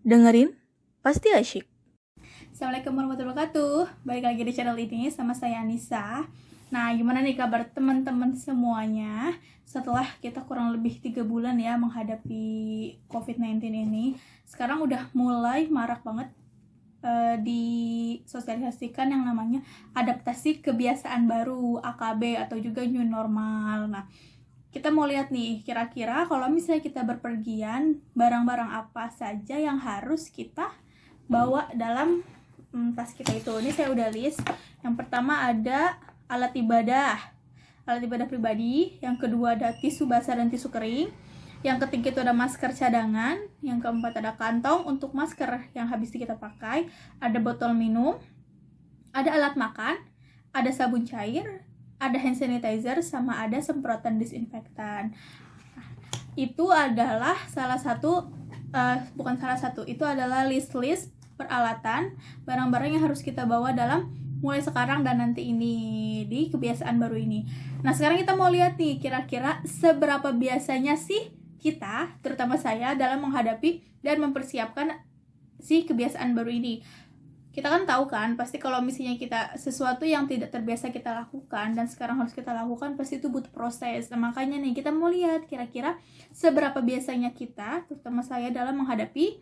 Dengerin, pasti asyik. Assalamualaikum warahmatullahi wabarakatuh. Balik lagi di channel ini sama saya Anissa. Nah, gimana nih kabar teman-teman semuanya? Setelah kita kurang lebih 3 bulan ya menghadapi COVID-19 ini, sekarang udah mulai marak banget disosialisasikan yang namanya adaptasi kebiasaan baru, AKB atau juga new normal. Nah, kita mau lihat nih, kira-kira kalau misalnya kita berpergian, barang-barang apa saja yang harus kita bawa dalam tas kita itu. Ini saya udah list. Yang pertama ada alat ibadah pribadi. Yang kedua ada tisu basah dan tisu kering. Yang ketiga itu ada masker cadangan. Yang keempat ada kantong untuk masker yang habis kita pakai. Ada botol minum. Ada alat makan. Ada sabun cair. Ada hand sanitizer, sama ada semprotan disinfektan. Itu adalah itu adalah list peralatan barang-barang yang harus kita bawa dalam mulai sekarang dan nanti ini di kebiasaan baru ini. Nah, sekarang kita mau lihat nih, kira-kira seberapa biasanya sih kita, terutama saya, dalam menghadapi dan mempersiapkan si kebiasaan baru ini. Kita kan tahu kan, pasti kalau misalnya kita sesuatu yang tidak terbiasa kita lakukan dan sekarang harus kita lakukan, pasti itu butuh proses. Nah, makanya nih kita mau lihat kira-kira seberapa biasanya kita, terutama saya, dalam menghadapi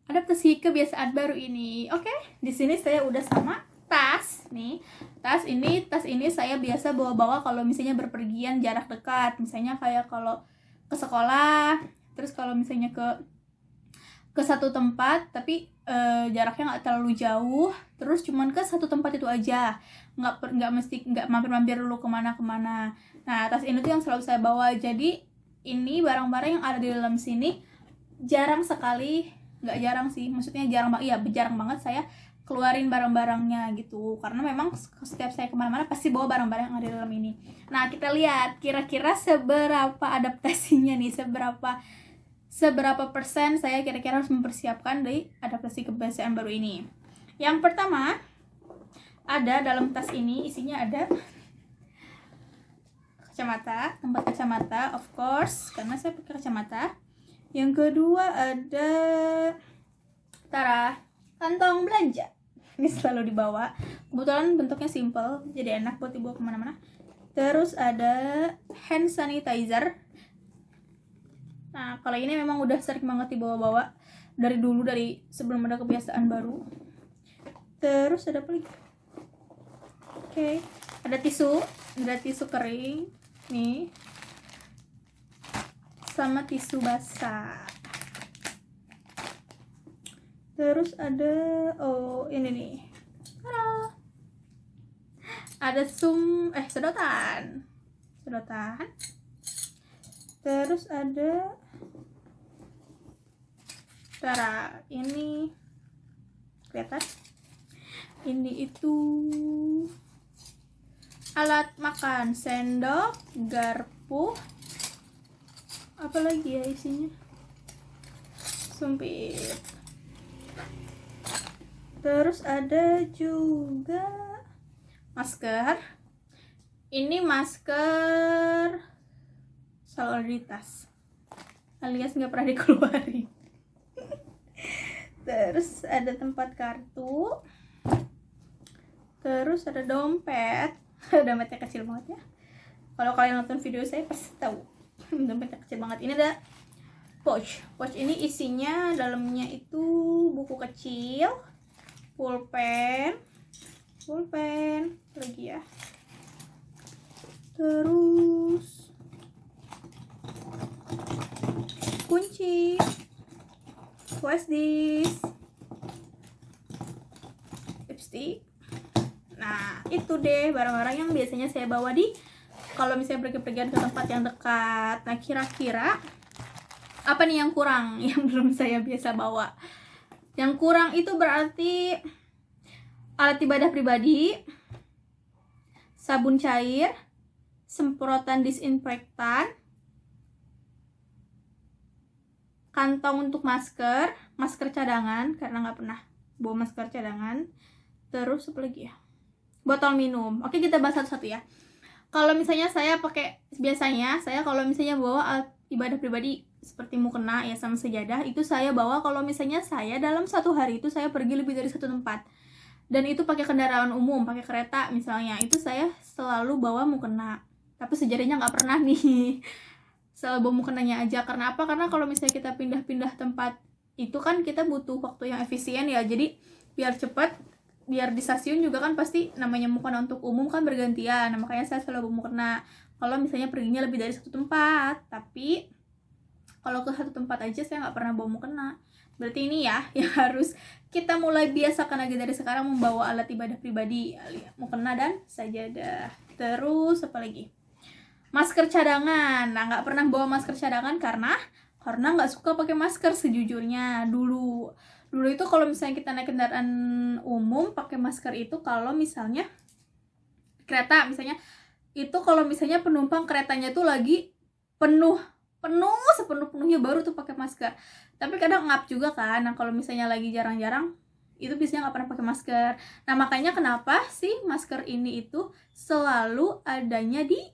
adaptasi kebiasaan baru ini. Oke, di sini saya udah sama tas nih. Tas ini saya biasa bawa-bawa kalau misalnya berpergian jarak dekat, misalnya kayak kalau ke sekolah, terus kalau misalnya ke satu tempat tapi jaraknya nggak terlalu jauh, terus cuman ke satu tempat itu aja, nggak mampir dulu kemana-kemana. Nah, tas ini tuh yang selalu saya bawa. Jadi ini barang-barang yang ada di dalam sini jarang sekali, nggak jarang sih, maksudnya jarang banget saya keluarin barang-barangnya gitu, karena memang setiap saya kemana-mana pasti bawa barang-barang yang ada di dalam ini. Nah, kita lihat kira-kira seberapa adaptasinya nih, seberapa persen saya kira-kira harus mempersiapkan dari adaptasi kebiasaan baru ini. Yang pertama, ada dalam tas ini isinya ada kacamata, tempat kacamata, of course, karena saya pakai kacamata. Yang kedua ada kantong belanja. Ini selalu dibawa. Kebetulan bentuknya simple, jadi enak buat dibawa kemana-mana. Terus ada hand sanitizer. Nah, kalau ini memang udah sering banget dibawa-bawa dari dulu, dari sebelum ada kebiasaan baru. Terus ada apa lagi? Oke, ada tisu kering nih, sama tisu basah. Terus ada ini nih. Ada sedotan. Terus ada ini kelihatan, ini itu alat makan, sendok, garpu, apa lagi ya isinya, sumpit. Terus ada juga masker. Ini masker selalu ada di tas, alias nggak pernah dikeluarin. Terus ada tempat kartu. Terus ada dompet. Dompetnya kecil banget ya. Kalau kalian nonton video saya pasti tahu. Dompetnya kecil banget. Ini ada pouch. Pouch ini isinya dalamnya itu buku kecil, pulpen lagi ya. Terus kunci, flash disk, lipstick. Nah, itu deh barang-barang yang biasanya saya bawa kalau misalnya pergi-pergian ke tempat yang dekat. Nah, kira-kira apa nih yang kurang yang belum saya biasa bawa? Yang kurang itu berarti alat ibadah pribadi, sabun cair, semprotan disinfektan, kantong untuk masker cadangan karena nggak pernah bawa masker cadangan. Terus apa lagi ya? Botol minum. Oke, kita bahas satu-satu ya. Kalau misalnya saya kalau misalnya bawa alat ibadah pribadi, seperti mukena ya sama sejadah itu saya bawa kalau misalnya saya dalam satu hari itu saya pergi lebih dari satu tempat. Dan itu pakai kendaraan umum, pakai kereta misalnya, itu saya selalu bawa mukena. Tapi sejadahnya nggak pernah nih. Selalu bawa mukenanya aja. Karena apa? Karena kalau misalnya kita pindah-pindah tempat itu kan kita butuh waktu yang efisien ya. Jadi biar cepat, biar di stasiun juga kan pasti namanya mukena untuk umum kan bergantian. Nah, makanya saya selalu bawa mukena. Kalau misalnya perginya lebih dari satu tempat, tapi kalau ke satu tempat aja saya nggak pernah bawa mukena. Berarti ini ya yang harus kita mulai biasakan lagi dari sekarang, membawa alat ibadah pribadi, mukena dan sajadah. Terus apa lagi? Masker cadangan. Nah, nggak pernah bawa masker cadangan karena nggak suka pakai masker sejujurnya. Dulu itu kalau misalnya kita naik kendaraan umum pakai masker itu kalau misalnya kereta misalnya, itu kalau misalnya penumpang keretanya tuh lagi penuh sepenuh-penuhnya baru tuh pakai masker. Tapi kadang ngap juga kan. Nah, kalau misalnya lagi jarang-jarang itu biasanya nggak pernah pakai masker. Nah, makanya kenapa sih masker ini itu selalu adanya di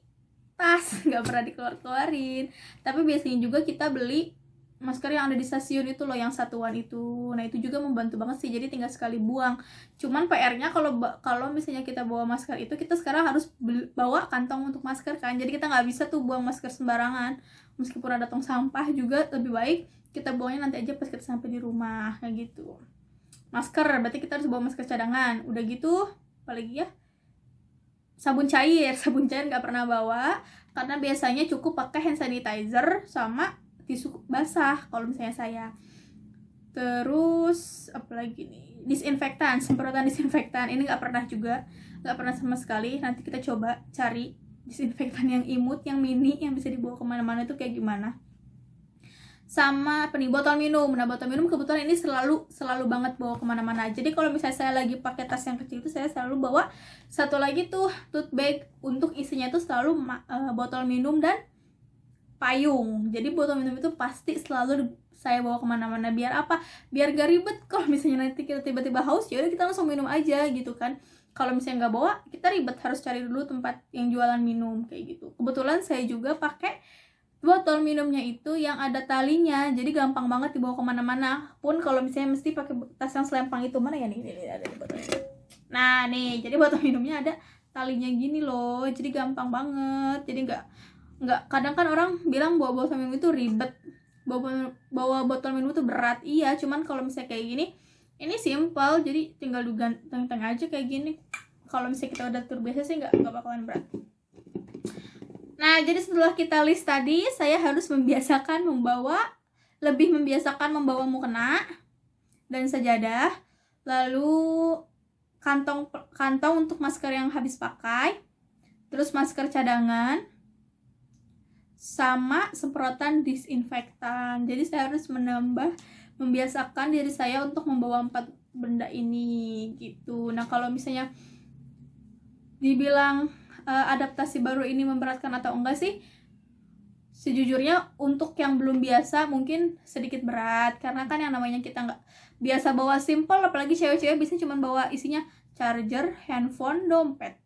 tas, nggak pernah dikeluarin. Tapi biasanya juga kita beli masker yang ada di stasiun itu loh, yang satuan itu. Nah, itu juga membantu banget sih, jadi tinggal sekali buang. Cuman PR-nya kalau misalnya kita bawa masker itu, kita sekarang harus bawa kantong untuk masker kan. Jadi kita nggak bisa tuh buang masker sembarangan. Meskipun ada tong sampah juga lebih baik kita bawanya nanti aja pas kita sampai di rumah, kayak gitu. Masker, berarti kita harus bawa masker cadangan. Udah gitu, apalagi ya? Sabun cair nggak pernah bawa, karena biasanya cukup pakai hand sanitizer sama tisu basah kalau misalnya saya. Terus apalagi nih, disinfektan, semprotan disinfektan ini nggak pernah juga, nggak pernah sama sekali. Nanti kita coba cari disinfektan yang imut, yang mini, yang bisa dibawa kemana-mana itu kayak gimana. Sama apa nih, botol minum. Nah, botol minum kebetulan ini selalu banget bawa kemana-mana. Jadi kalau misalnya saya lagi pakai tas yang kecil itu, saya selalu bawa satu lagi tuh tote bag untuk isinya tuh selalu botol minum dan payung. Jadi botol minum itu pasti selalu saya bawa kemana-mana. Biar apa? Biar gak ribet. Kalau misalnya nanti kita tiba-tiba haus, ya udah kita langsung minum aja gitu kan. Kalau misalnya nggak bawa, kita ribet harus cari dulu tempat yang jualan minum kayak gitu. Kebetulan saya juga pakai botol minumnya itu yang ada talinya, jadi gampang banget dibawa kemana-mana. Pun kalau misalnya mesti pakai tas yang selempang itu, mana ya nih ada di botolnya. Nah nih, jadi botol minumnya ada talinya gini loh, jadi gampang banget. Jadi nggak kadang kan orang bilang bawa botol minum itu ribet, bawa botol minum itu berat. Iya, cuman kalau misalnya kayak gini, ini simple, jadi tinggal diganteng aja kayak gini. Kalau misalnya kita udah terbiasa sih nggak bakalan berat. Nah, jadi setelah kita list tadi, saya harus lebih membiasakan membawa mukena dan sajadah, lalu kantong untuk masker yang habis pakai, terus masker cadangan, sama semprotan disinfektan. Jadi saya harus membiasakan diri saya untuk membawa 4 benda ini gitu. Nah, kalau misalnya dibilang adaptasi baru ini memberatkan atau enggak sih, sejujurnya untuk yang belum biasa mungkin sedikit berat, karena kan yang namanya kita nggak biasa bawa simple, apalagi cewek-cewek biasanya cuma bawa isinya charger, handphone, dompet,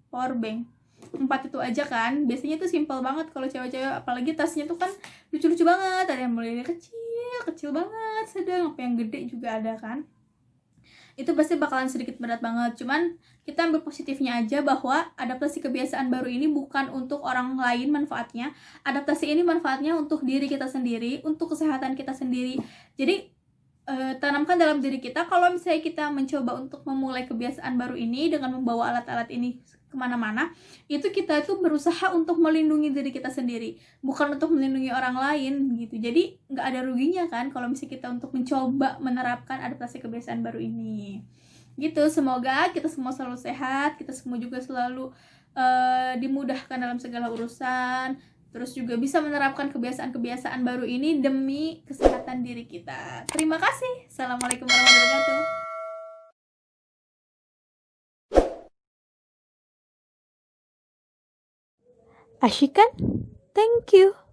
powerbank, 4 itu aja kan. Biasanya itu simple banget kalau cewek-cewek, apalagi tasnya tuh kan lucu-lucu banget, ada yang mulai dari kecil banget, sedang apa yang gede juga ada kan. Itu pasti bakalan sedikit berat banget. Cuman kita ambil positifnya aja, bahwa adaptasi kebiasaan baru ini bukan untuk orang lain manfaatnya. Adaptasi ini manfaatnya untuk diri kita sendiri, untuk kesehatan kita sendiri. Jadi tanamkan dalam diri kita, kalau misalnya kita mencoba untuk memulai kebiasaan baru ini dengan membawa alat-alat ini kemana-mana, itu kita itu berusaha untuk melindungi diri kita sendiri, bukan untuk melindungi orang lain gitu. Jadi nggak ada ruginya kan kalau misalnya kita untuk mencoba menerapkan adaptasi kebiasaan baru ini gitu. Semoga kita semua selalu sehat, kita semua juga selalu dimudahkan dalam segala urusan, terus juga bisa menerapkan kebiasaan-kebiasaan baru ini demi kesehatan diri kita. Terima kasih. Assalamualaikum warahmatullahi wabarakatuh. Asyik kan? Thank you.